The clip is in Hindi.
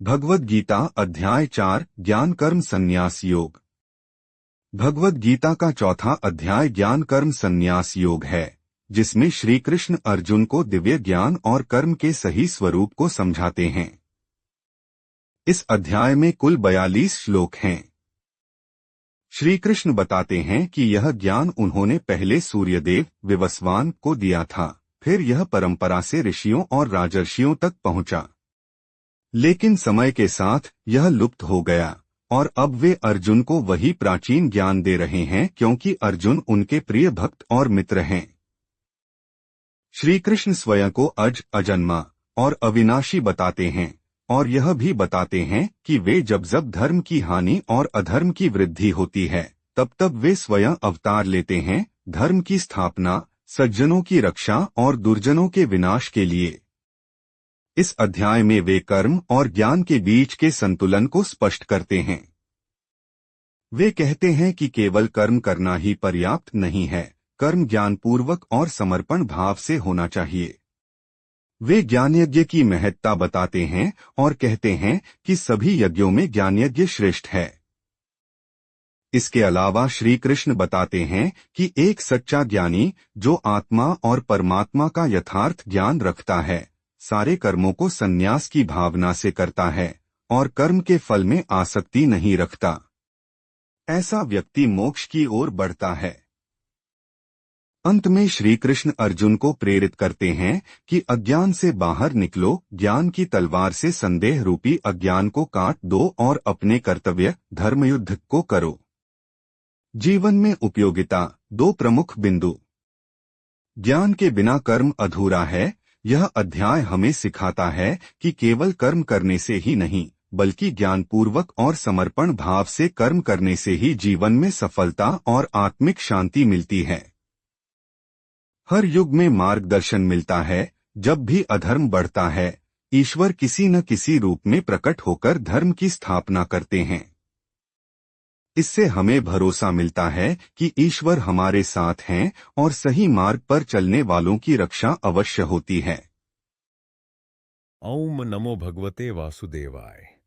भगवद गीता अध्याय 4 ज्ञान कर्म संन्यास योग। भगवद गीता का चौथा अध्याय ज्ञान कर्म संन्यास योग है, जिसमें श्री कृष्ण अर्जुन को दिव्य ज्ञान और कर्म के सही स्वरूप को समझाते हैं। इस अध्याय में कुल 42 श्लोक हैं। श्री कृष्ण बताते हैं कि यह ज्ञान उन्होंने पहले सूर्यदेव विवस्वान को दिया था, फिर यह परंपरा से ऋषियों और राजर्षियों तक पहुंचा। लेकिन समय के साथ यह लुप्त हो गया और अब वे अर्जुन को वही प्राचीन ज्ञान दे रहे हैं, क्योंकि अर्जुन उनके प्रिय भक्त और मित्र हैं। श्री कृष्ण स्वयं को अजन्मा और अविनाशी बताते हैं और यह भी बताते हैं कि वे जब धर्म की हानि और अधर्म की वृद्धि होती है, तब वे स्वयं अवतार लेते हैं, धर्म की स्थापना, सज्जनों की रक्षा और दुर्जनों के विनाश के लिए। इस अध्याय में वे कर्म और ज्ञान के बीच के संतुलन को स्पष्ट करते हैं। वे कहते हैं कि केवल कर्म करना ही पर्याप्त नहीं है, कर्म ज्ञानपूर्वक और समर्पण भाव से होना चाहिए। वे ज्ञानयज्ञ की महत्ता बताते हैं और कहते हैं कि सभी यज्ञों में ज्ञानयज्ञ श्रेष्ठ है। इसके अलावा श्री कृष्ण बताते हैं कि एक सच्चा ज्ञानी जो आत्मा और परमात्मा का यथार्थ ज्ञान रखता है, सारे कर्मों को संन्यास की भावना से करता है और कर्म के फल में आसक्ति नहीं रखता। ऐसा व्यक्ति मोक्ष की ओर बढ़ता है। अंत में श्री कृष्ण अर्जुन को प्रेरित करते हैं कि अज्ञान से बाहर निकलो, ज्ञान की तलवार से संदेह रूपी अज्ञान को काट दो और अपने कर्तव्य धर्मयुद्ध को करो। जीवन में उपयोगिता। 2 प्रमुख बिंदु। ज्ञान के बिना कर्म अधूरा है। यह अध्याय हमें सिखाता है कि केवल कर्म करने से ही नहीं, बल्कि ज्ञानपूर्वक और समर्पण भाव से कर्म करने से ही जीवन में सफलता और आत्मिक शांति मिलती है। हर युग में मार्गदर्शन मिलता है। जब भी अधर्म बढ़ता है, ईश्वर किसी न किसी रूप में प्रकट होकर धर्म की स्थापना करते हैं। इससे हमें भरोसा मिलता है कि ईश्वर हमारे साथ हैं और सही मार्ग पर चलने वालों की रक्षा अवश्य होती है। ओम नमो भगवते वासुदेवाय।